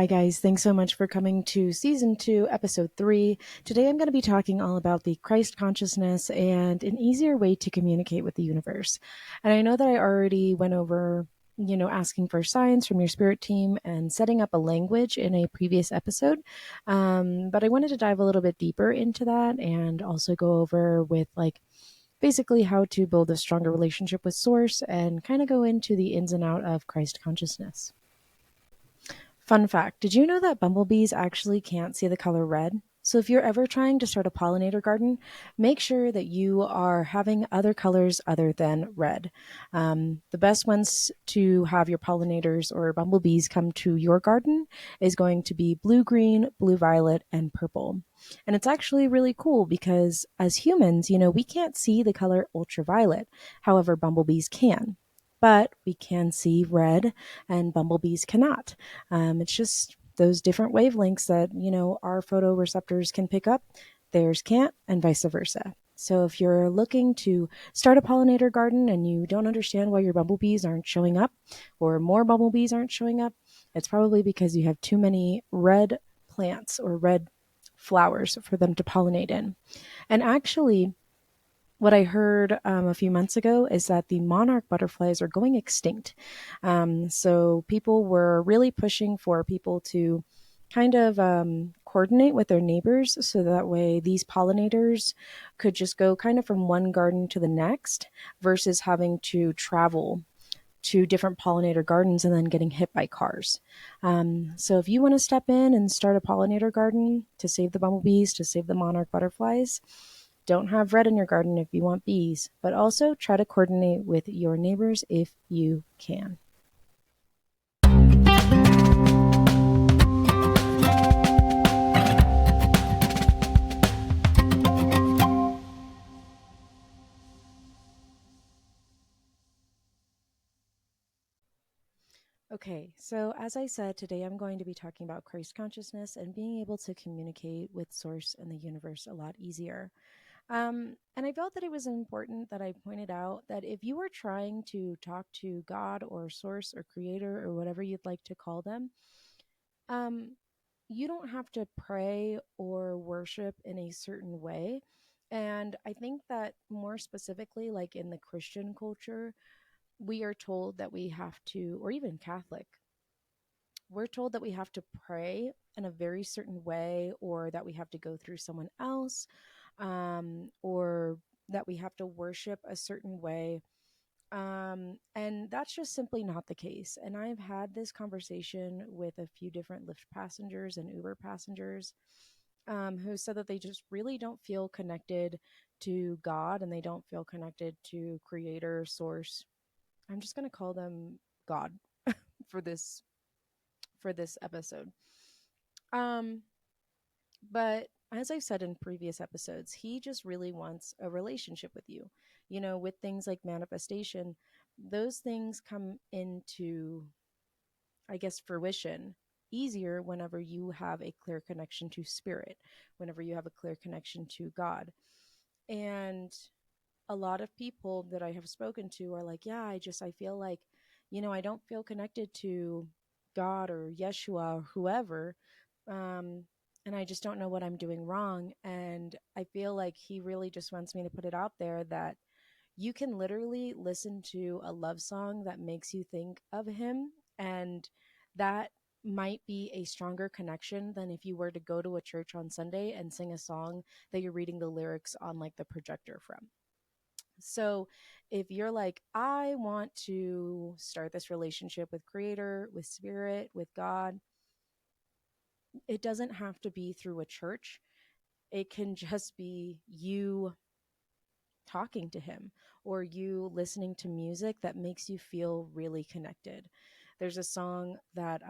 Hi, guys. Thanks so much for coming to season 2, episode 3. Today I'm going to be talking all about the Christ consciousness and an easier way to communicate with the universe. And I know that I already went over, asking for signs from your spirit team and setting up a language in a previous episode. But I wanted to dive a little bit deeper into that and also go over with basically how to build a stronger relationship with Source and kind of go into the ins and out of Christ consciousness. Fun fact, did you know that bumblebees actually can't see the color red? So if you're ever trying to start a pollinator garden, make sure that you are having other colors other than red. The best ones to have your pollinators or bumblebees come to your garden is going to be blue green, blue violet, and purple. And it's actually really cool because as humans, we can't see the color ultraviolet. However, bumblebees can. But we can see red and bumblebees cannot. It's just those different wavelengths that, our photoreceptors can pick up, theirs can't, and vice versa. So if you're looking to start a pollinator garden and you don't understand why your bumblebees aren't showing up or more bumblebees aren't showing up, it's probably because you have too many red plants or red flowers for them to pollinate in. And actually, what I heard a few months ago is that the monarch butterflies are going extinct. So people were really pushing for people to kind of coordinate with their neighbors so that way these pollinators could just go kind of from one garden to the next versus having to travel to different pollinator gardens and then getting hit by cars. So if you want to step in and start a pollinator garden to save the bumblebees, to save the monarch butterflies, don't have red in your garden if you want bees, but also try to coordinate with your neighbors if you can. Okay, so as I said, today I'm going to be talking about Christ consciousness and being able to communicate with Source and the universe a lot easier. And I felt that it was important that I pointed out that if you are trying to talk to God or Source or Creator or whatever you'd like to call them, um, you don't have to pray or worship in a certain way. And I think that more specifically, like in the Christian culture, we are told that we have to, or even Catholic, we're told that we have to pray in a very certain way or that we have to go through someone else or that we have to worship a certain way. And that's just simply not the case. And I've had this conversation with a few different Lyft passengers and Uber passengers who said that they just really don't feel connected to God and they don't feel connected to Creator, Source. I'm just going to call them God for this episode. Um, but as I've said in previous episodes, he just really wants a relationship with you. With things like manifestation, those things come into, I guess, fruition easier whenever you have a clear connection to spirit, whenever you have a clear connection to God. And a lot of people that I have spoken to are like, yeah, I feel like, I don't feel connected to God or Yeshua or whoever. Um, and I just don't know what I'm doing wrong. And I feel like he really just wants me to put it out there that you can literally listen to a love song that makes you think of him. And that might be a stronger connection than if you were to go to a church on Sunday and sing a song that you're reading the lyrics on like the projector from. So if you're like, I want to start this relationship with Creator, with Spirit, with God, it doesn't have to be through a church. It can just be you talking to Him or you listening to music that makes you feel really connected. There's a song that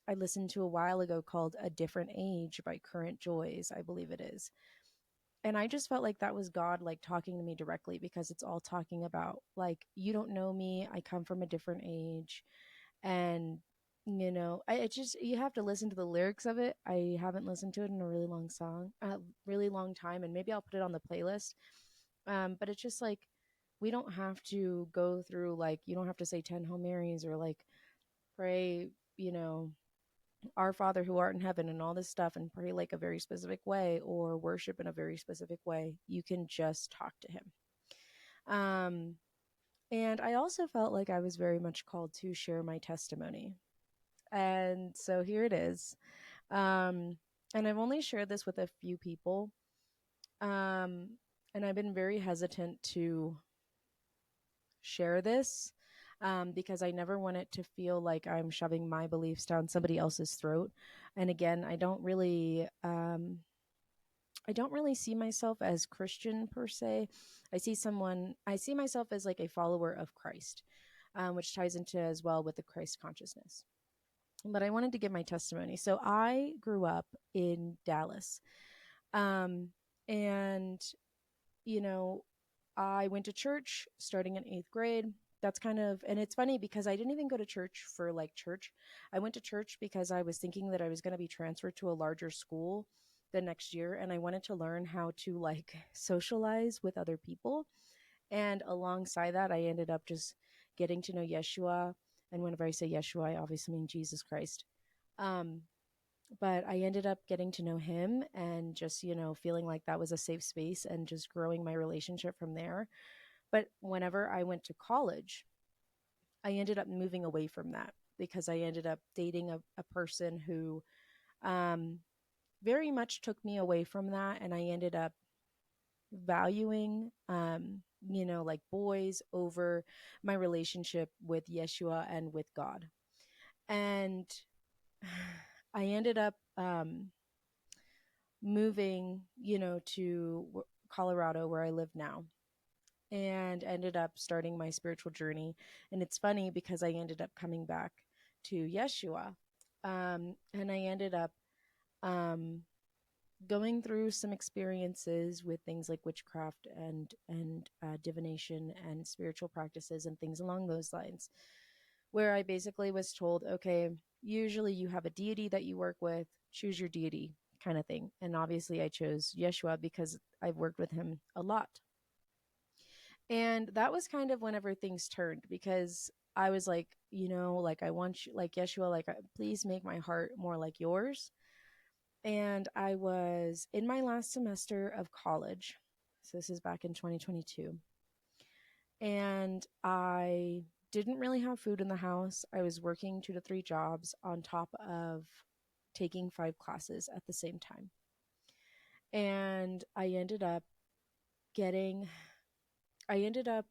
I listened to a while ago called A Different Age by Current Joys, I believe it is. And I just felt like that was God like talking to me directly because it's all talking about like you don't know me, I come from a different age. And it just you have to listen to the lyrics of it. I haven't listened to it in a really long time, and maybe I'll put it on the playlist. But it's just like we don't have to go through like you don't have to say 10 Hail Marys or like pray, you know, our Father who art in heaven and all this stuff and pray like a very specific way or worship in a very specific way. You can just talk to him. Um, and I also felt like I was very much called to share my testimony. And so here it is. Um, and I've only shared this with a few people. Um, and I've been very hesitant to share this because I never want it to feel like I'm shoving my beliefs down somebody else's throat. And again, I don't really see myself as Christian per se. I see myself as like a follower of Christ, which ties into as well with the Christ consciousness. But I wanted to give my testimony. So I grew up in Dallas. Um, and, you know, I went to church starting in eighth grade. That's kind of, and it's funny because I didn't even go to church for like church. I went to church because I was thinking that I was going to be transferred to a larger school the next year. And I wanted to learn how to like socialize with other people. And alongside that, I ended up just getting to know Yeshua. And whenever I say Yeshua, I obviously mean Jesus Christ. Um, but I ended up getting to know him and just, feeling like that was a safe space and just growing my relationship from there. But whenever I went to college, I ended up moving away from that because I ended up dating a person who um, very much took me away from that. And I ended up valuing, like boys over my relationship with Yeshua and with God. And I ended up moving, to Colorado where I live now and ended up starting my spiritual journey. And it's funny because I ended up coming back to Yeshua. And I ended up um, going through some experiences with things like witchcraft and divination and spiritual practices and things along those lines, where I basically was told, okay, usually you have a deity that you work with, choose your deity kind of thing. And obviously I chose Yeshua because I've worked with him a lot. And that was kind of whenever things turned because I was like, like I want you, like Yeshua, like please make my heart more like yours. And I was in my last semester of college. So this is back in 2022. And I didn't really have food in the house. I was working 2 to 3 jobs on top of taking 5 classes at the same time. And getting, I ended up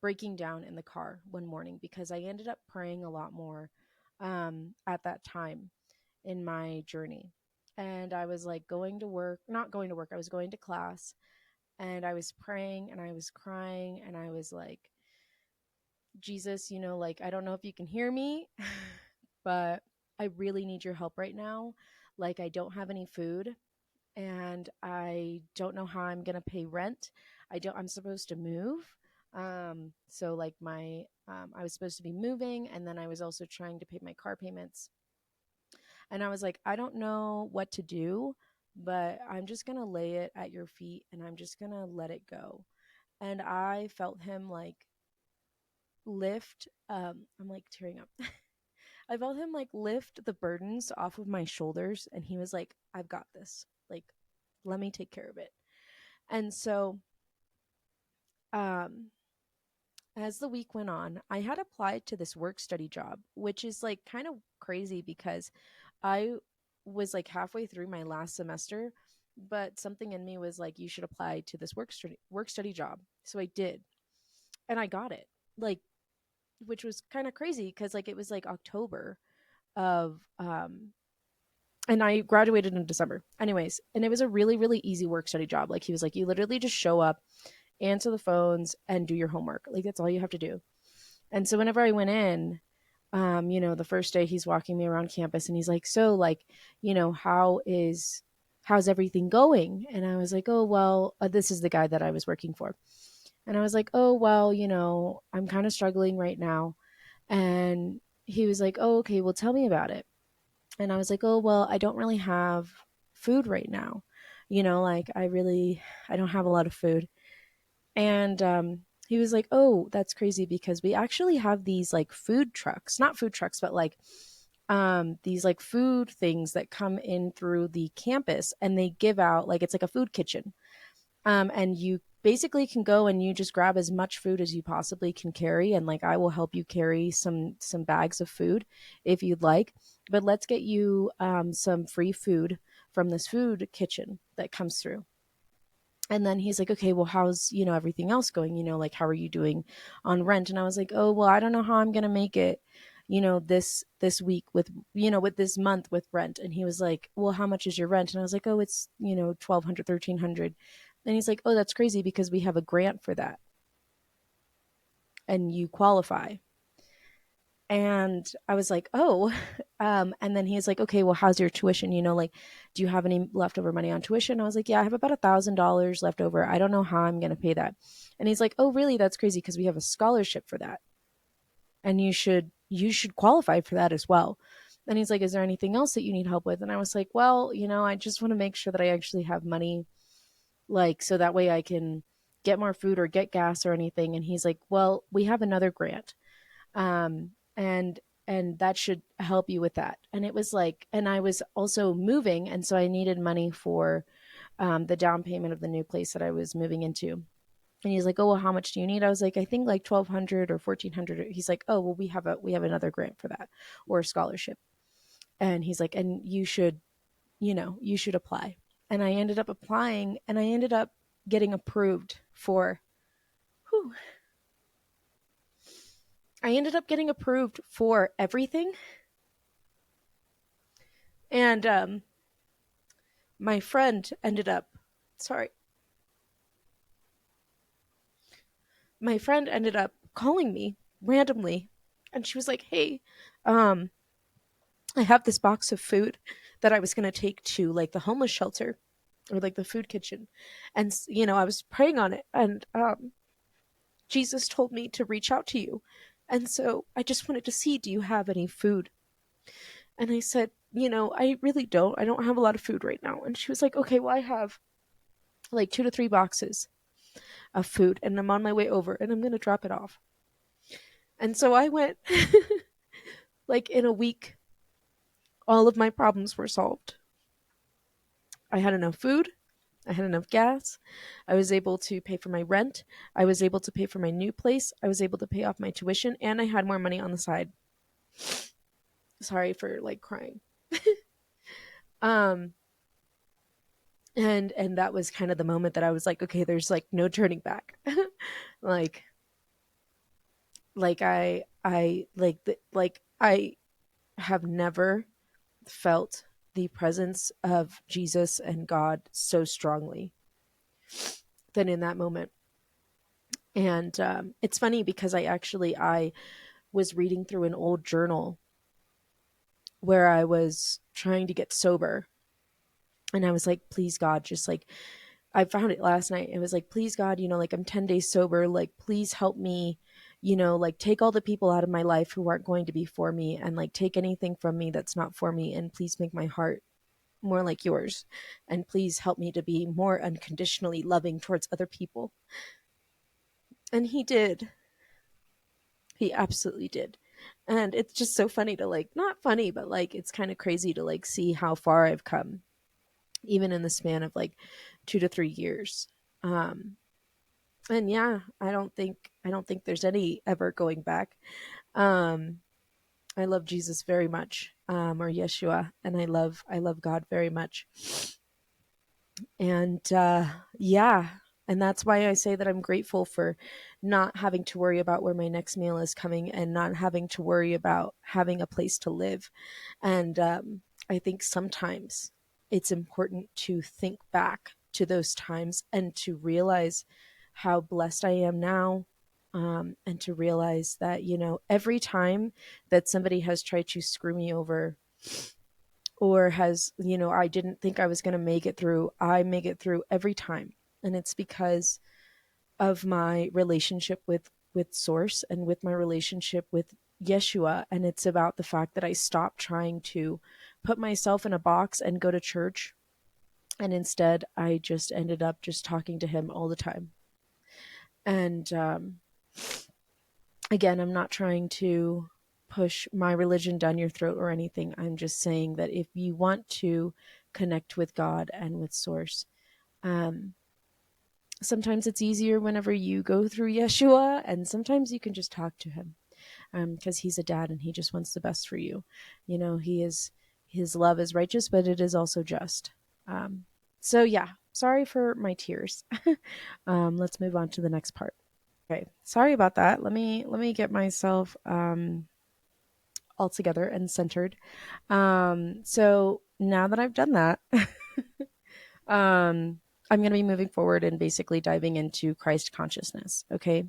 breaking down in the car one morning because I ended up praying a lot more at that time in my journey. And I was like going to work, not going to work, I was going to class and I was praying and I was crying and I was like, Jesus, like, I don't know if you can hear me, but I really need your help right now. Like, I don't have any food and I don't know how I'm going to pay rent. I'm supposed to move. So like I was supposed to be moving and then I was also trying to pay my car payments. And I was like, I don't know what to do, but I'm just going to lay it at your feet and I'm just going to let it go. And I felt him like lift, I'm like tearing up. I felt him like lift the burdens off of my shoulders. And he was like, I've got this. Like, let me take care of it. And so, um, as the week went on, I had applied to this work study job, which is like kind of crazy because I was like halfway through my last semester, but something in me was like, you should apply to this work study job. So I did, and I got it. Like, which was kind of crazy because like it was like October of and I graduated in December. Anyways, and it was a really, really easy work study job. Like he was like, you literally just show up, answer the phones, and do your homework. Like that's all you have to do. And so whenever I went in, the first day he's walking me around campus and he's like, so like, how's everything going? And I was like, oh, well, this is the guy that I was working for. And I was like, oh, well, I'm kind of struggling right now. And he was like, oh, okay, well, tell me about it. And I was like, oh, well, I don't really have food right now. Like I don't have a lot of food. And he was like, oh, that's crazy because we actually have these like food trucks, not food trucks, but like these like food things that come in through the campus, and they give out like it's like a food kitchen. And you basically can go and you just grab as much food as you possibly can carry, and like I will help you carry some bags of food if you'd like, but let's get you some free food from this food kitchen that comes through. And then he's like, okay, well, how's, everything else going, like how are you doing on rent? And I was like, oh, well, I don't know how I'm gonna make it, this week with, with this month with rent. And he was like, well, how much is your rent? And I was like, oh, it's, 1,200, 1,300. And he's like, oh, that's crazy because we have a grant for that and you qualify. And I was like, oh. And then he's like, okay, well, how's your tuition? Like, do you have any leftover money on tuition? I was like, yeah, I have about $1,000 left over. I don't know how I'm going to pay that. And he's like, oh, really? That's crazy because we have a scholarship for that. And you should qualify for that as well. And he's like, is there anything else that you need help with? And I was like, well, I just want to make sure that I actually have money, like, so that way I can get more food or get gas or anything. And he's like, well, we have another grant, and that should help you with that. And it was like, and I was also moving, and so I needed money for the down payment of the new place that I was moving into. And he's like, oh, well, how much do you need? I was like, I think like 1,200 or 1,400. He's like, oh, well, we have another grant for that, or a scholarship. And he's like, and you should apply. And I ended up applying, and I ended up getting approved for whew, I ended up getting approved for everything. And my friend ended up, sorry, my friend ended up calling me randomly, and she was like, hey, um, I have this box of food that I was going to take to like the homeless shelter or like the food kitchen. And, I was praying on it, and Jesus told me to reach out to you. And so I just wanted to see, do you have any food? And I said, I really don't. I don't have a lot of food right now. And she was like, okay, well, I have like 2 to 3 boxes of food, and I'm on my way over, and I'm going to drop it off. And so I went, like, in a week, all of my problems were solved. I had enough food. I had enough gas. I was able to pay for my rent. I was able to pay for my new place. I was able to pay off my tuition, and I had more money on the side. Sorry for like crying. um and that was kind of the moment that I was like, okay, there's like no turning back. like I have never felt the presence of Jesus and God so strongly than in that moment. And it's funny because I was reading through an old journal where I was trying to get sober, and I was like, please God, just like, I found it last night. It was like, please God, like I'm 10 days sober. Like, please help me, like take all the people out of my life who aren't going to be for me, and like take anything from me that's not for me. And please make my heart more like yours. And please help me to be more unconditionally loving towards other people. And he did. He absolutely did. And it's just so funny to like, not funny, but like, it's kind of crazy to like see how far I've come, even in the span of like 2 to 3 years. Um, and yeah, I don't think there's any ever going back. Um, I love Jesus very much, or Yeshua, and I love God very much. And yeah, and that's why I say that I'm grateful for not having to worry about where my next meal is coming, and not having to worry about having a place to live. And I think sometimes it's important to think back to those times and to realize how blessed I am now. And to realize that, every time that somebody has tried to screw me over, or has, I didn't think I was going to make it through, I make it through every time. And it's because of my relationship with source, and with my relationship with Yeshua. And it's about the fact that I stopped trying to put myself in a box and go to church, and instead I just ended up just talking to him all the time. And again, I'm not trying to push my religion down your throat or anything. I'm just saying that if you want to connect with God and with Source, um, sometimes it's easier whenever you go through Yeshua, and sometimes you can just talk to him because he's a dad and he just wants the best for you. You know, his love is righteous, but it is also just. Um, so yeah, sorry for my tears. Let's move on to the next part. Okay, sorry about that. Let me get myself all together and centered. So now that I've done that, um, I'm going to be moving forward and basically diving into Christ consciousness. Okay.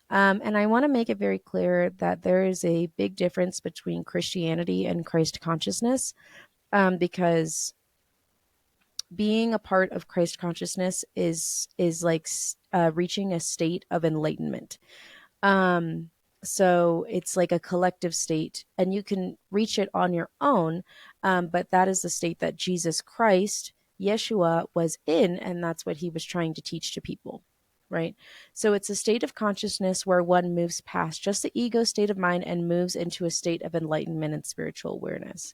And I want to make it very clear that there is a big difference between Christianity and Christ consciousness, because being a part of Christ consciousness is like reaching a state of enlightenment. Um, so it's like a collective state, and you can reach it on your own, but that is the state that Jesus Christ, Yeshua, was in, and that's what he was trying to teach to people. Right. So it's a state of consciousness where one moves past just the ego state of mind and moves into a state of enlightenment and spiritual awareness.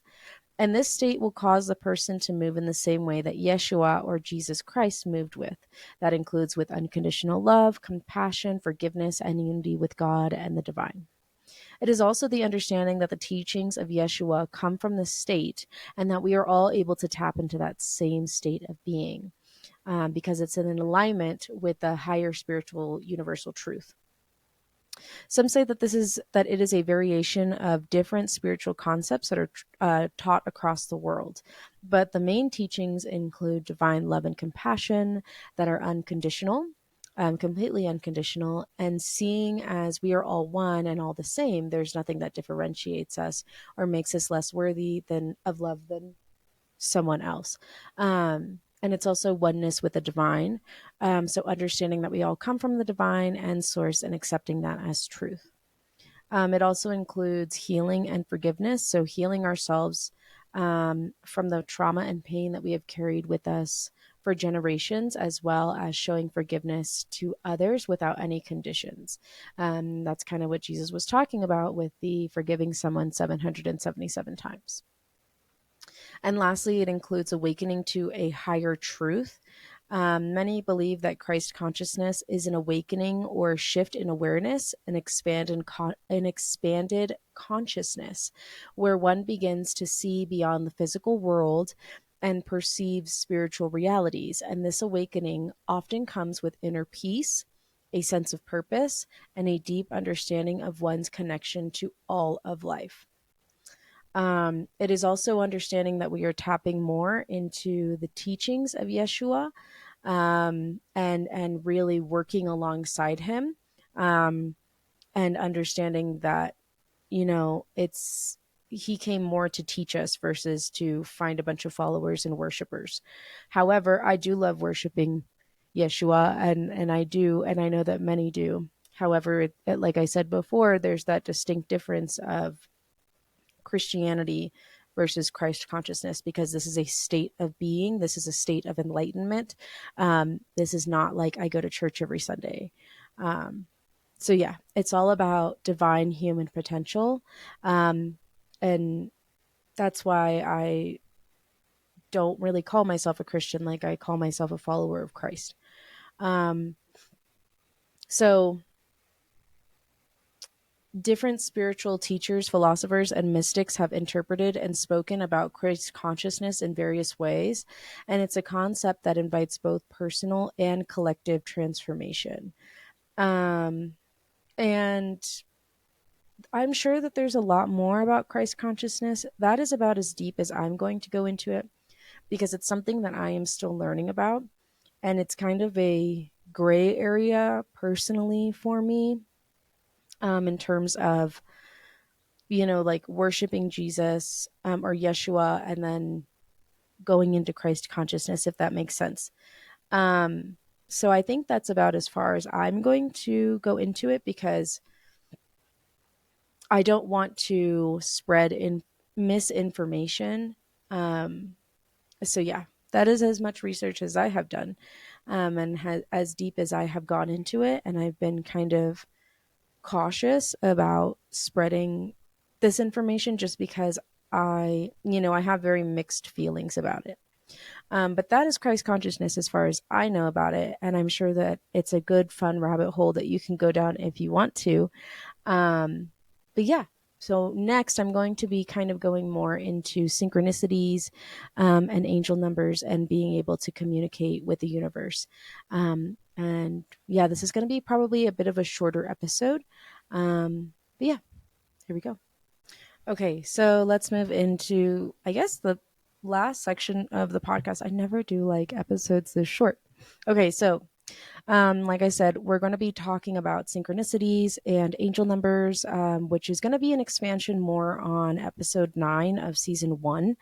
And this state will cause the person to move in the same way that Yeshua or Jesus Christ moved with. That includes with unconditional love, compassion, forgiveness, and unity with God and the divine. It is also the understanding that the teachings of Yeshua come from this state and that we are all able to tap into that same state of being, because it's in alignment with the higher spiritual universal truth. Some say that it is a variation of different spiritual concepts that are taught across the world. But the main teachings include divine love and compassion that are unconditional, completely unconditional, and seeing as we are all one and all the same, there's nothing that differentiates us or makes us less worthy than of love than someone else. And it's also oneness with the divine. So understanding that we all come from the divine and source and accepting that as truth. It also includes healing and forgiveness. So healing ourselves from the trauma and pain that we have carried with us for generations, as well as showing forgiveness to others without any conditions. That's kind of what Jesus was talking about with the forgiving someone 777 times. And lastly, it includes awakening to a higher truth. Many believe that Christ consciousness is an awakening or shift in awareness, an expanded consciousness, where one begins to see beyond the physical world and perceives spiritual realities. And this awakening often comes with inner peace, a sense of purpose, and a deep understanding of one's connection to all of life. It is also understanding that we are tapping more into the teachings of Yeshua, and really working alongside him, um, and understanding that, you know, it's he came more to teach us versus to find a bunch of followers and worshipers. However, I do love worshiping Yeshua, and I do, and I know that many do. However, like I said before, there's that distinct difference of Christianity versus Christ consciousness, because this is a state of being. This is a state of enlightenment. This is not like I go to church every Sunday. Um, so, yeah, it's all about divine human potential. Um, and that's why I don't really call myself a Christian. Like, I call myself a follower of Christ. Um, so, different spiritual teachers, philosophers, and mystics have interpreted and spoken about Christ consciousness in various ways, and it's a concept that invites both personal and collective transformation. Um, and I'm sure that there's a lot more about Christ consciousness. That is about as deep as I'm going to go into it, because it's something that I am still learning about, and it's kind of a gray area personally for me, in terms of, you know, like worshiping Jesus, or Yeshua, and then going into Christ consciousness, if that makes sense. Um, so I think that's about as far as I'm going to go into it, because I don't want to spread in misinformation. Um, so yeah, that is as much research as I have done, and as deep as I have gone into it, and I've been kind of cautious about spreading this information just because I have very mixed feelings about it. But that is Christ consciousness as far as I know about it. And I'm sure that it's a good, fun rabbit hole that you can go down if you want to. Um, but yeah, so next I'm going to be kind of going more into synchronicities and angel numbers and being able to communicate with the universe. And yeah, this is going to be probably a bit of a shorter episode. But yeah, here we go. Okay, so let's move into, I guess, the last section of the podcast. I never do like episodes this short. Okay, so like I said, we're going to be talking about synchronicities and angel numbers, which is going to be an expansion more on episode 9 of season 1.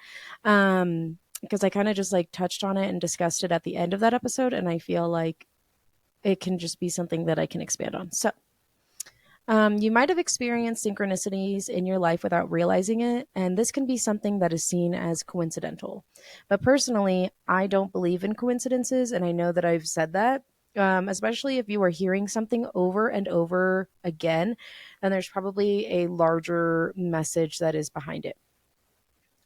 Because I kind of just like touched on it and discussed it at the end of that episode, and I feel like it can just be something that I can expand on. So, you might have experienced synchronicities in your life without realizing it, and this can be something that is seen as coincidental. But personally, I don't believe in coincidences, and I know that I've said that. Especially if you are hearing something over and over again, then there's probably a larger message that is behind it.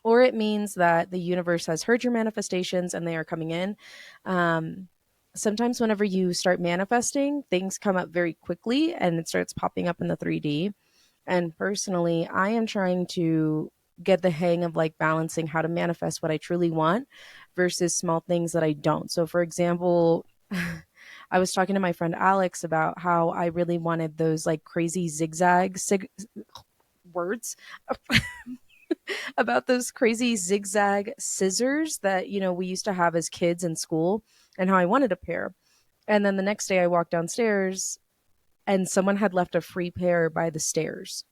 Or it means that the universe has heard your manifestations and they are coming in. Um, Sometimes whenever you start manifesting, things come up very quickly and it starts popping up in the 3D. And personally, I am trying to get the hang of like balancing how to manifest what I truly want versus small things that I don't. So for example, I was talking to my friend Alex about how I really wanted those like crazy words about those crazy zigzag scissors that, we used to have as kids in school, and how I wanted a pair. And then the next day I walked downstairs and someone had left a free pair by the stairs.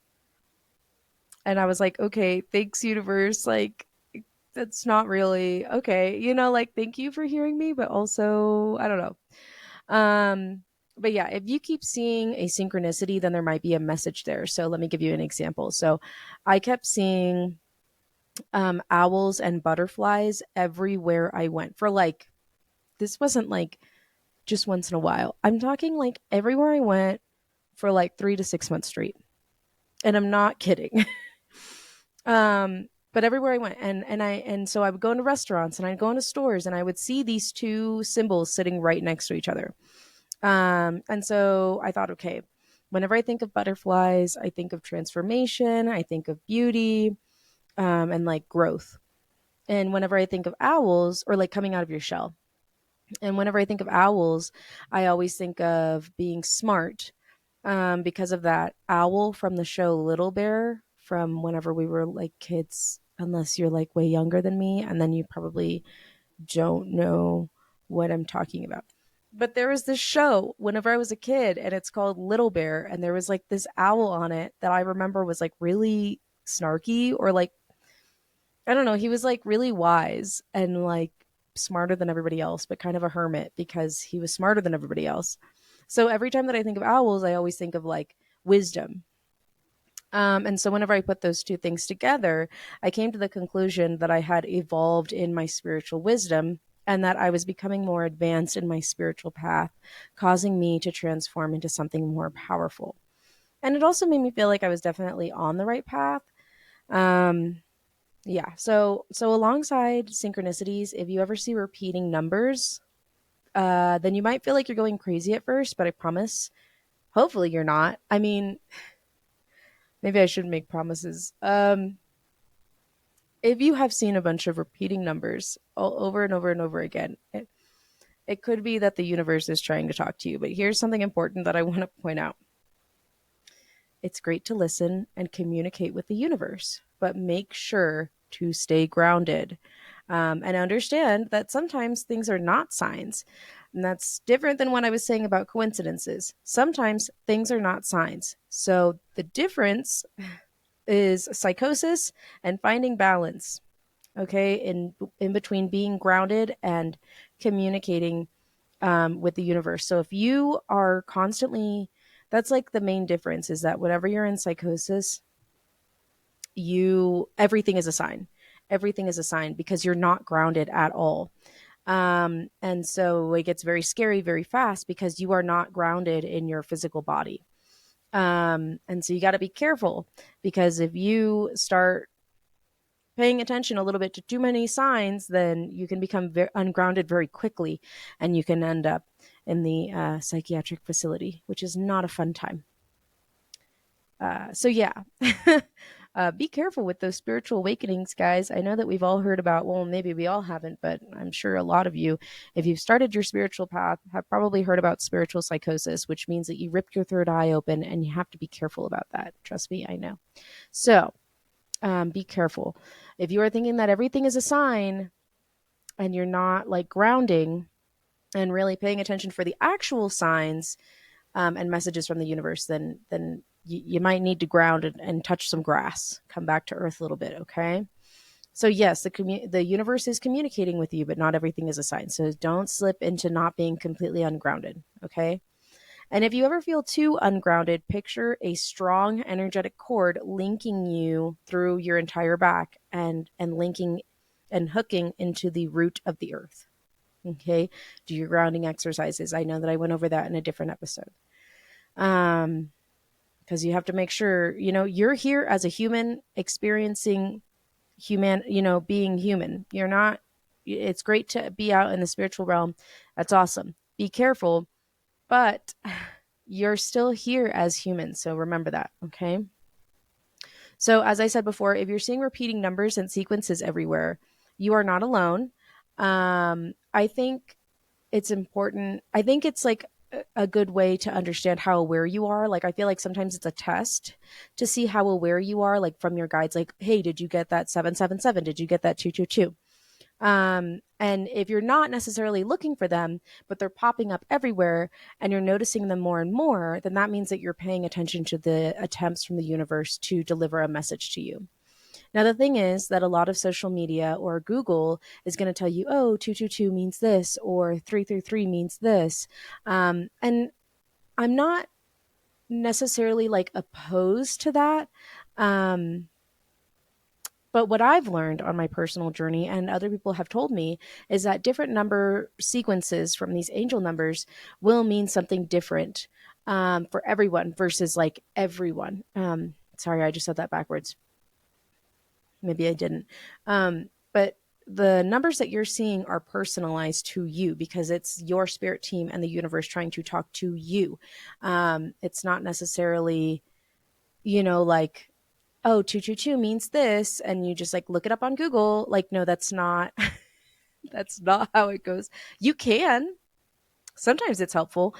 And I was like, okay, thanks, universe. Like, that's not really okay. Like, thank you for hearing me, but also, I don't know. But yeah, if you keep seeing a synchronicity, then there might be a message there. So let me give you an example. So I kept seeing owls and butterflies everywhere I went for like, this wasn't like just once in a while. I'm talking like everywhere I went for like 3 to 6 months straight. And I'm not kidding. But everywhere I went, and so I would go into restaurants and I'd go into stores and I would see these two symbols sitting right next to each other. And so I thought, okay, whenever I think of butterflies, I think of transformation, I think of beauty, and like growth. And whenever I think of owls, or like coming out of your shell, and whenever I think of owls, I always think of being smart, because of that owl from the show Little Bear from whenever we were like kids, unless you're like way younger than me, and then you probably don't know what I'm talking about. But there was this show whenever I was a kid, and it's called Little Bear, and there was like this owl on it that I remember was like really snarky, or like, I don't know, he was like really wise and like smarter than everybody else, but kind of a hermit because he was smarter than everybody else. So every time that I think of owls, I always think of like wisdom. And so whenever I put those two things together, I came to the conclusion that I had evolved in my spiritual wisdom and that I was becoming more advanced in my spiritual path, causing me to transform into something more powerful. And it also made me feel like I was definitely on the right path. Um, yeah. So alongside synchronicities, if you ever see repeating numbers, then you might feel like you're going crazy at first, but I promise, hopefully you're not. I mean, maybe I shouldn't make promises. If you have seen a bunch of repeating numbers all over and over and over again, it could be that the universe is trying to talk to you. But here's something important that I want to point out. It's great to listen and communicate with the universe, but make sure to stay grounded, and understand that sometimes things are not signs. And that's different than what I was saying about coincidences. Sometimes things are not signs. So the difference is psychosis and finding balance, okay, in between being grounded and communicating with the universe. So if you are constantly, that's like the main difference, is that whenever you're in psychosis, everything is a sign. Everything is a sign because you're not grounded at all. And so it gets very scary very fast because you are not grounded in your physical body. And so you got to be careful, because if you start paying attention a little bit to too many signs, then you can become very ungrounded very quickly, and you can end up in the psychiatric facility, which is not a fun time. So yeah, be careful with those spiritual awakenings, guys. I know that we've all heard about, well, maybe we all haven't, but I'm sure a lot of you, if you've started your spiritual path, have probably heard about spiritual psychosis, which means that you ripped your third eye open, and you have to be careful about that. Trust me, I know. So be careful. If you are thinking that everything is a sign and you're not like grounding and really paying attention for the actual signs and messages from the universe, then you might need to ground and touch some grass, come back to earth a little bit. Okay. So yes, the universe is communicating with you, but not everything is a sign. So don't slip into not being completely ungrounded. Okay. And if you ever feel too ungrounded, picture a strong energetic cord linking you through your entire back, and linking and hooking into the root of the earth. Okay? Do your grounding exercises. I know that I went over that in a different episode. Because you have to make sure, you're here as a human experiencing being human. You're not, it's great to be out in the spiritual realm. That's awesome. Be careful, but you're still here as humans. So remember that. Okay. So, as I said before, if you're seeing repeating numbers and sequences everywhere, you are not alone. I think it's important. I think it's like a good way to understand how aware you are. Like, I feel like sometimes it's a test to see how aware you are, like from your guides, like, hey, did you get that 777? Did you get that 222? And if you're not necessarily looking for them, but they're popping up everywhere and you're noticing them more and more, then that means that you're paying attention to the attempts from the universe to deliver a message to you. Now, the thing is that a lot of social media or Google is going to tell you, oh, 222 means this, or 333 means this. And I'm not necessarily like opposed to that. Um, But what I've learned on my personal journey, and other people have told me, is that different number sequences from these angel numbers will mean something different for everyone versus like everyone. Sorry, I just said that backwards. Maybe I didn't. But the numbers that you're seeing are personalized to you, because it's your spirit team and the universe trying to talk to you. It's not necessarily, like, oh, 222 means this, and you just like look it up on Google. Like, no, that's not that's not how it goes. You can. Sometimes it's helpful.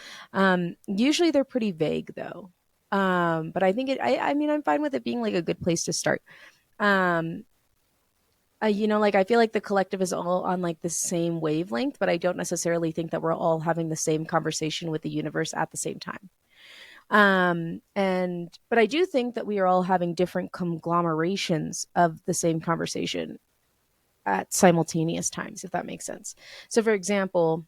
Usually they're pretty vague though. But I think I mean, I'm fine with it being like a good place to start. Um, like, I feel like the collective is all on like the same wavelength, but I don't necessarily think that we're all having the same conversation with the universe at the same time. But I do think that we are all having different conglomerations of the same conversation at simultaneous times, if that makes sense. So, for example,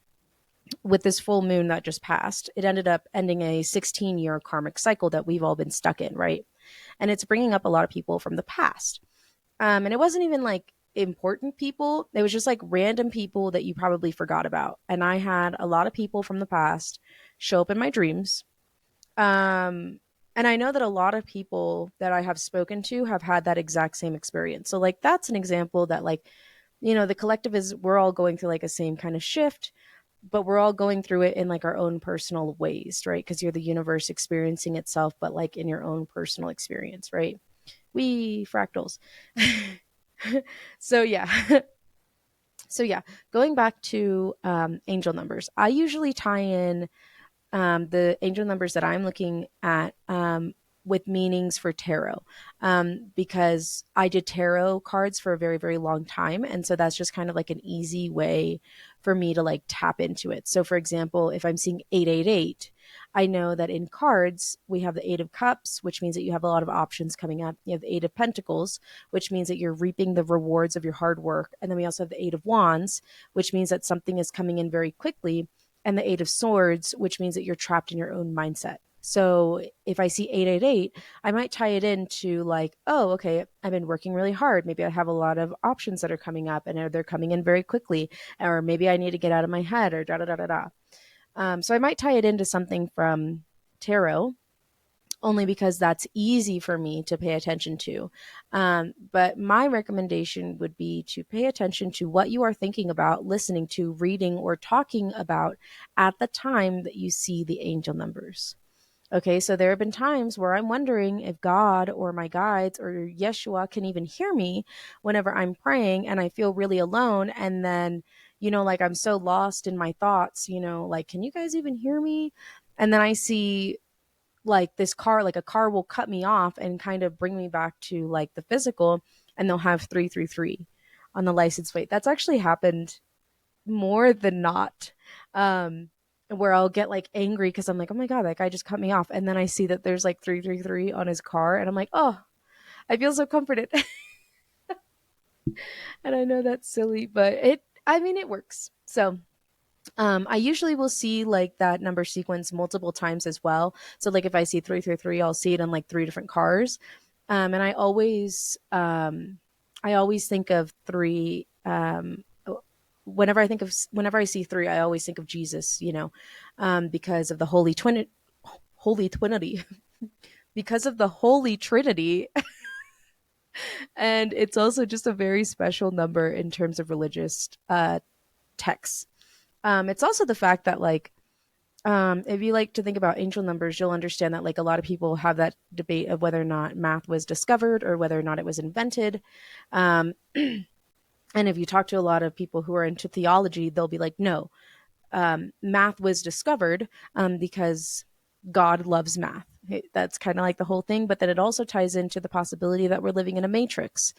with this full moon that just passed, it ended up ending a 16-year karmic cycle that we've all been stuck in, right? And it's bringing up a lot of people from the past. And it wasn't even like important people, it was just like random people that you probably forgot about. And I had a lot of people from the past show up in my dreams. And I know that a lot of people that I have spoken to have had that exact same experience. So, like, that's an example that, like, the collective is, we're all going through like a same kind of shift, but we're all going through it in like our own personal ways, right? Because you're the universe experiencing itself, but like in your own personal experience, right? We fractals. So, yeah. So, yeah, going back to angel numbers, I usually tie in the angel numbers that I'm looking at with meanings for tarot, because I did tarot cards for a very, very long time. And so that's just kind of like an easy way for me to like tap into it. So, for example, if I'm seeing 888, I know that in cards, we have the Eight of Cups, which means that you have a lot of options coming up. You have the Eight of Pentacles, which means that you're reaping the rewards of your hard work. And then we also have the Eight of Wands, which means that something is coming in very quickly, and the Eight of Swords, which means that you're trapped in your own mindset. So if I see 888, I might tie it into like, oh, okay, I've been working really hard. Maybe I have a lot of options that are coming up and they're coming in very quickly. Or maybe I need to get out of my head, or da da da da da. So I might tie it into something from tarot. only because that's easy for me to pay attention to. But my recommendation would be to pay attention to what you are thinking about, listening to, reading, or talking about at the time that you see the angel numbers. Okay, so there have been times where I'm wondering if God or my guides or Yeshua can even hear me whenever I'm praying and I feel really alone. And then, like I'm so lost in my thoughts, like, can you guys even hear me? And then I see like this car, like a car will cut me off and kind of bring me back to like the physical, and they'll have 333 on the license plate. That's actually happened more than not. Where I'll get like angry because I'm like, oh my God, that guy just cut me off. And then I see that there's like 333 on his car, and I'm like, oh, I feel so comforted. And I know that's silly, but I mean, it works. So I usually will see like that number sequence multiple times as well. So like if I see 333, I'll see it on like three different cars. And I always think of three. Whenever I see three, I always think of Jesus. Because of the Holy Trinity, because of the Holy Trinity. And it's also just a very special number in terms of religious texts. It's also the fact that like if you like to think about angel numbers, you'll understand that like a lot of people have that debate of whether or not math was discovered or whether or not it was invented. Um, and if you talk to a lot of people who are into theology, they'll be like, no, math was discovered because God loves math. That's kind of like the whole thing. But then it also ties into the possibility that we're living in a matrix,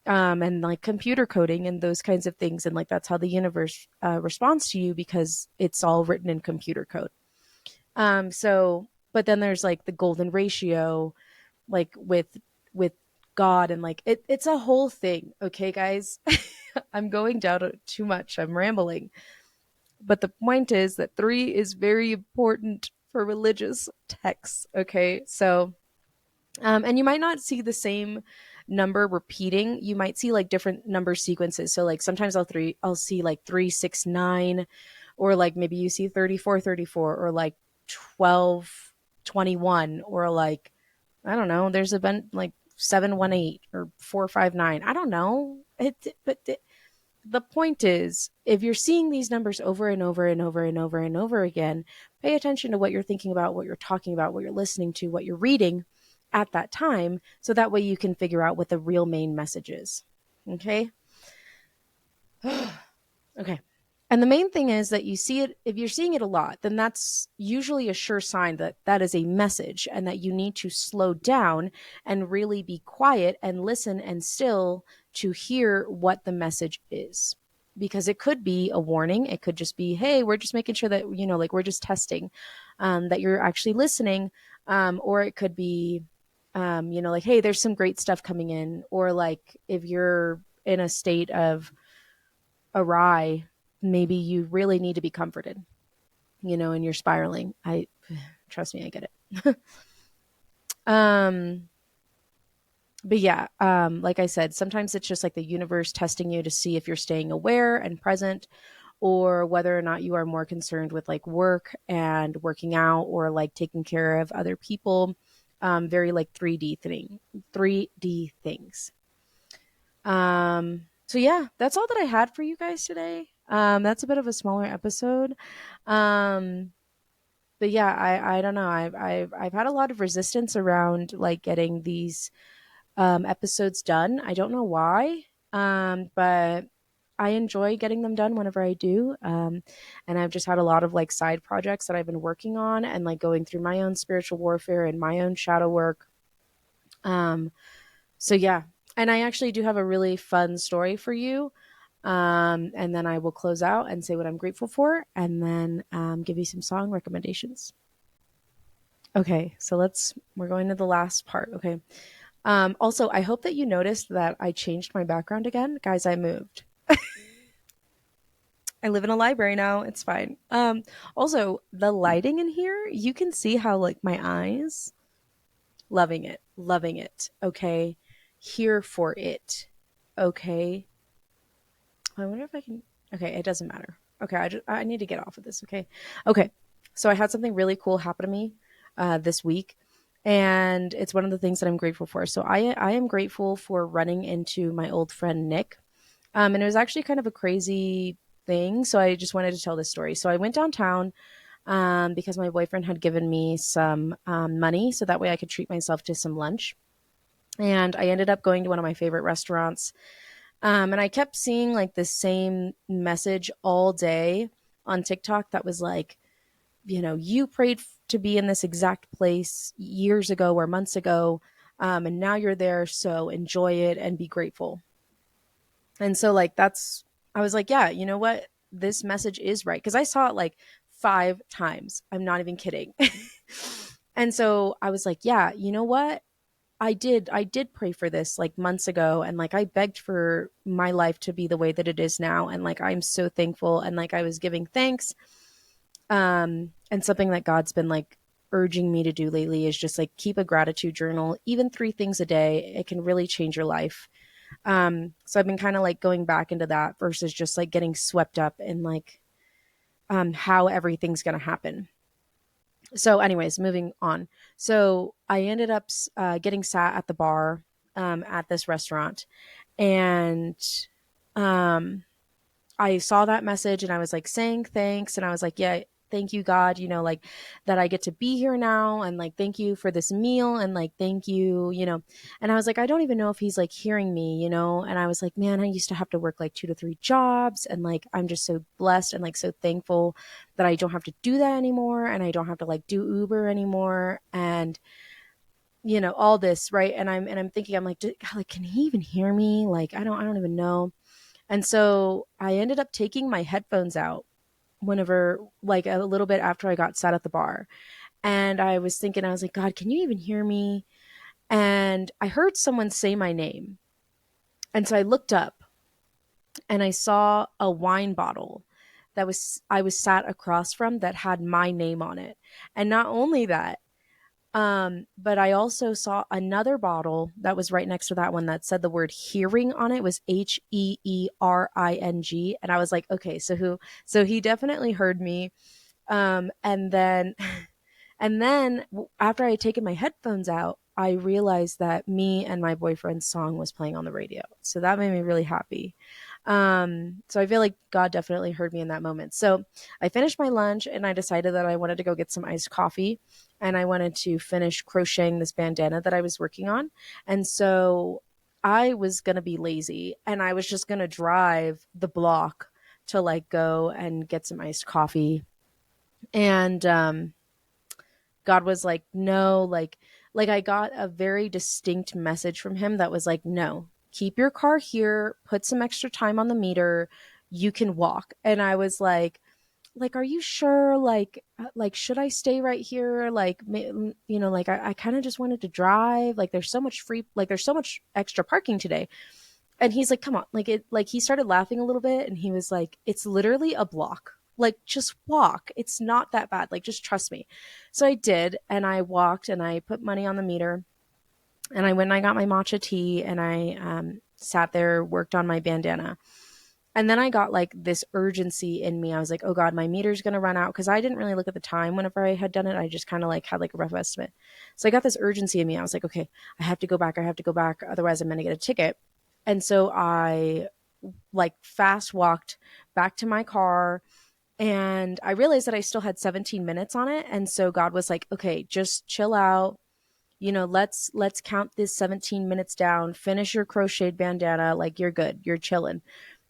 and like computer coding and those kinds of things. And like that's how the universe responds to you because it's all written in computer code. But then there's like the golden ratio, like with God, and like it's a whole thing. Okay, guys, I'm going down too much. I'm rambling. But the point is that three is very important for religious texts. Okay, so and you might not see the same number repeating. You might see like different number sequences. So like sometimes I'll see like 369, or like maybe you see 3434, or like 1221, or like I don't know. There's a been like 718 or 459. I don't know. The point is, if you're seeing these numbers over and over and over and over and over again, pay attention to what you're thinking about, what you're talking about, what you're listening to, what you're reading at that time, so that way you can figure out what the real main message is. Okay? Okay. And the main thing is that you see it, if you're seeing it a lot, then that's usually a sure sign that that is a message and that you need to slow down and really be quiet and listen and still to hear what the message is. Because it could be a warning. It could just be, hey, we're just making sure that, like we're just testing, that you're actually listening. Or it could be, like, hey, there's some great stuff coming in. Or like if you're in a state of awry, maybe you really need to be comforted, and you're spiraling. I trust me, I get it. um but yeah, like I said, sometimes it's just like the universe testing you to see if you're staying aware and present, or whether or not you are more concerned with like work and working out, or like taking care of other people. Very like 3D things. So yeah, that's all that I had for you guys today. That's a bit of a smaller episode. Um, but yeah, I don't know. I've had a lot of resistance around like getting these episodes done. I don't know why. But I enjoy getting them done whenever I do. And I've just had a lot of like side projects that I've been working on, and like going through my own spiritual warfare and my own shadow work. Um, so yeah, and I actually do have a really fun story for you. And then I will close out and say what I'm grateful for, and then give you some song recommendations. Okay, so we're going to the last part. Okay. Also, I hope that you noticed that I changed my background again. Guys, I moved. I live in a library now. It's fine. Also, the lighting in here, you can see how like my eyes, loving it, loving it. Okay. Here for it. Okay. I wonder if I can. Okay, it doesn't matter. Okay, I need to get off of this. Okay, okay. So I had something really cool happen to me this week, And it's one of the things that I'm grateful for. So I am grateful for running into my old friend Nick. And it was actually kind of a crazy thing. So I just wanted to tell this story. So I went downtown because my boyfriend had given me some money so that way I could treat myself to some lunch. And I ended up going to one of my favorite restaurants. And I kept seeing like the same message all day on TikTok that was like, you prayed to be in this exact place years ago or months ago. And now you're there. So enjoy it and be grateful. And so, like, I was like, yeah, you know what? This message is right. Cause I saw it like 5 times. I'm not even kidding. And so I was like, yeah, you know what? I did pray for this like months ago, and like I begged for my life to be the way that it is now, and like I'm so thankful, and like I was giving thanks. And something that God's been like urging me to do lately is just like keep a gratitude journal, even 3 things a day. It can really change your life. So I've been kind of like going back into that versus just like getting swept up in like how everything's going to happen. So anyways, moving on. So I ended up getting sat at the bar at this restaurant, and um I saw that message and I was like saying thanks, and I was like, yeah, thank you God, like that I get to be here now, and like thank you for this meal, and like thank you, and I was like, I don't even know if he's like hearing me, and I was like, man, I used to have to work like 2 to 3 jobs, and like I'm just so blessed and like so thankful that I don't have to do that anymore, and I don't have to like do Uber anymore, and all this, right? And I'm thinking, I'm like, God, like, can he even hear me? Like, I don't even know. And so I ended up taking my headphones out whenever, like a little bit after I got sat at the bar. And I was thinking, I was like, God, can you even hear me? And I heard someone say my name. And so I looked up and I saw a wine bottle that I was sat across from that had my name on it. And not only that, but I also saw another bottle that was right next to that one that said the word hearing on it. It was HEERING. And I was like, okay, so he definitely heard me. And then after I had taken my headphones out, I realized that me and my boyfriend's song was playing on the radio. So that made me really happy. So I feel like God definitely heard me in that moment. So I finished my lunch and I decided that I wanted to go get some iced coffee, and I wanted to finish crocheting this bandana that I was working on. And so I was going to be lazy and I was just going to drive the block to like go and get some iced coffee. And God was like, no, like I got a very distinct message from him that was like, no, keep your car here, put some extra time on the meter, you can walk. And I was like, are you sure? Like, should I stay right here? Like, like I kind of just wanted to drive. Like, there's so much extra parking today. And he's like, come on, like he started laughing a little bit, and he was like, it's literally a block. Like, just walk. It's not that bad. Like, just trust me. So I did, and I walked, and I put money on the meter, and I went and I got my matcha tea, and I sat there, worked on my bandana. And then I got like this urgency in me. I was like, oh God, my meter's going to run out. Cause I didn't really look at the time whenever I had done it. I just kind of like had like a rough estimate. So I got this urgency in me. I was like, okay, I have to go back. I have to go back. Otherwise, I'm going to get a ticket. And so I like fast walked back to my car, and I realized that I still had 17 minutes on it. And so God was like, okay, just chill out. Let's count this 17 minutes down, finish your crocheted bandana. Like, you're good. You're chilling.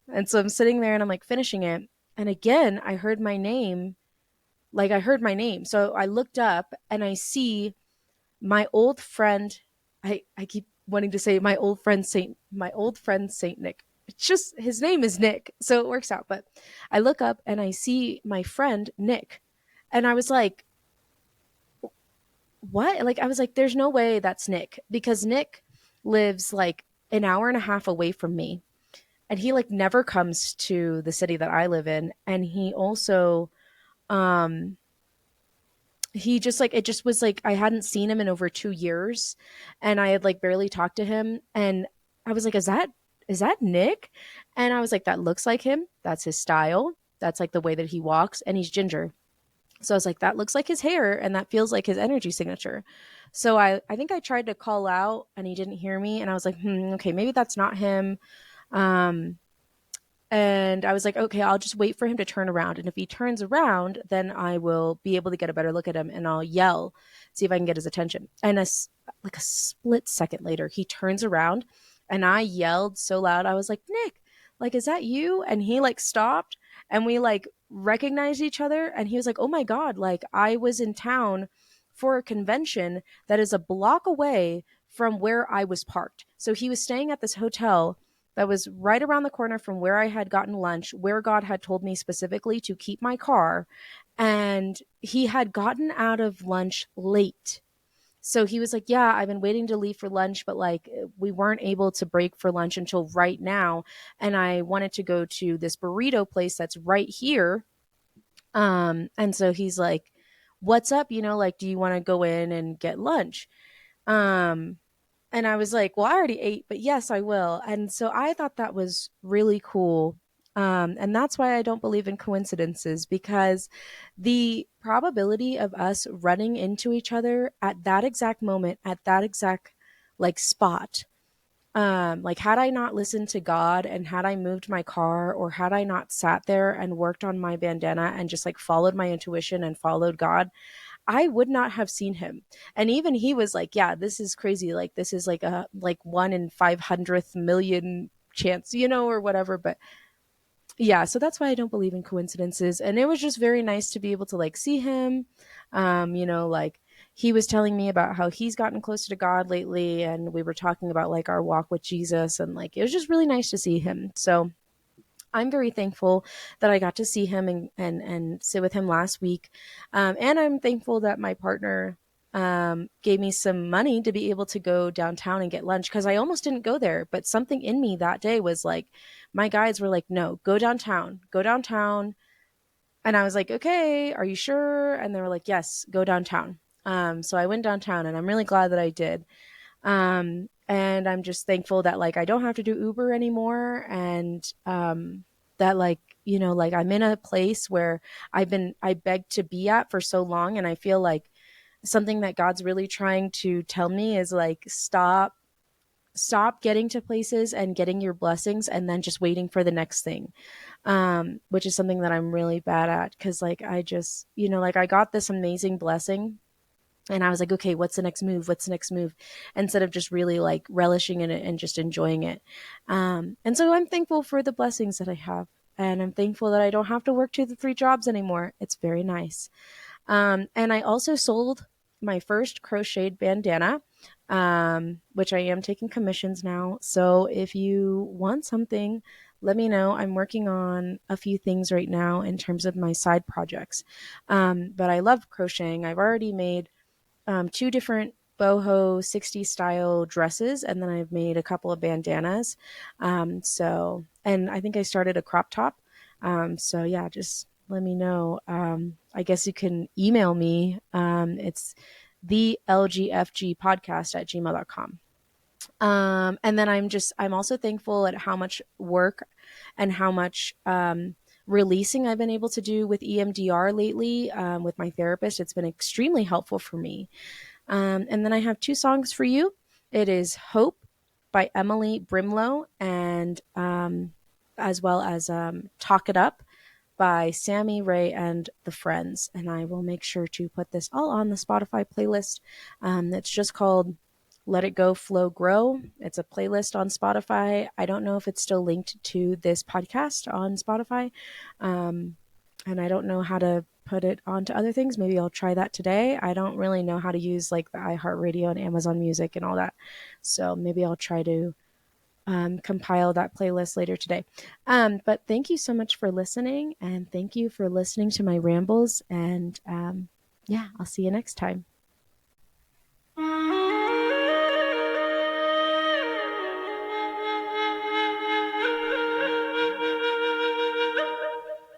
And so I'm sitting there and I'm like finishing it. And again, I heard my name. Like, I heard my name. So I looked up and I see my old friend. I keep wanting to say my old friend Saint Nick. It's just his name is Nick. So it works out. But I look up and I see my friend Nick. And I was like, what? Like, I was like, there's no way that's Nick, because Nick lives like an hour and a half away from me, and he like never comes to the city that I live in. And he also um he just like, it just was like I hadn't seen him in over 2 years, and I had like barely talked to him, and I was like, is that Nick? And I was like, that looks like him. That's his style. That's like the way that he walks, and he's ginger. So I was like, that looks like his hair and that feels like his energy signature. So I think I tried to call out and he didn't hear me. And I was like, okay, maybe that's not him. Um, and I was like, okay, I'll just wait for him to turn around. And if he turns around, then I will be able to get a better look at him and I'll yell, see if I can get his attention. And like a split second later, he turns around and I yelled so loud. I was like, Nick, like, is that you? And he like stopped and we like recognized each other. And he was like, oh my God, like I was in town for a convention that is a block away from where I was parked. So he was staying at this hotel that was right around the corner from where I had gotten lunch, where God had told me specifically to keep my car. And he had gotten out of lunch late. So he was like, yeah, I've been waiting to leave for lunch, but like we weren't able to break for lunch until right now. And I wanted to go to this burrito place that's right here. And so he's like, what's up? You know, like, do you want to go in and get lunch? Um, and I was like, well, I already ate, but yes, I will. And so I thought that was really cool. And that's why I don't believe in coincidences, because the probability of us running into each other at that exact moment, at that exact like spot, like had I not listened to God and had I moved my car or had I not sat there and worked on my bandana and just like followed my intuition and followed God, I would not have seen him. And even he was like, yeah, this is crazy. Like this is like a like 1 in 500th million chance, you know, or whatever. But yeah, so that's why I don't believe in coincidences. And it was just very nice to be able to like see him. Like he was telling me about how he's gotten closer to God lately, and we were talking about like our walk with Jesus, and like it was just really nice to see him. So I'm very thankful that I got to see him and sit with him last week. And I'm thankful that my partner gave me some money to be able to go downtown and get lunch, because I almost didn't go there. But something in me that day was like, my guides were like, no, go downtown, go downtown. And I was like, okay, are you sure? And they were like, yes, go downtown. So I went downtown and I'm really glad that I did. And I'm just thankful that like I don't have to do Uber anymore, and that like like I'm in a place where I begged to be at for so long, and I feel like something that God's really trying to tell me is like stop getting to places and getting your blessings and then just waiting for the next thing, which is something that I'm really bad at, because like I just like I got this amazing blessing and I was like, okay, what's the next move? What's the next move? Instead of just really like relishing in it and just enjoying it. And so I'm thankful for the blessings that I have. And I'm thankful that I don't have to work 2 to 3 jobs anymore. It's very nice. And I also sold my first crocheted bandana, which I am taking commissions now. So if you want something, let me know. I'm working on a few things right now in terms of my side projects. But I love crocheting. I've already made 2 different boho 60s style dresses, and then I've made a couple of bandanas. And I think I started a crop top. So yeah, just let me know. I guess you can email me. It's the lgfg podcast at gmail.com. And then I'm also thankful at how much work and how much releasing I've been able to do with EMDR lately, with my therapist. It's been extremely helpful for me. And then I have 2 songs for you. It is Hope by Emily Brimlow, and as well as Talk It Up by Sammy Ray and the Friends. And I will make sure to put this all on the Spotify playlist. It's just called Let It Go, Flow, Grow. It's a playlist on Spotify. I don't know if it's still linked to this podcast on Spotify. Um, and I don't know how to put it onto other things. Maybe I'll try that today. I don't really know how to use like the iHeartRadio and Amazon Music and all that. So maybe I'll try to compile that playlist later today. But thank you so much for listening, and thank you for listening to my rambles. And yeah, I'll see you next time.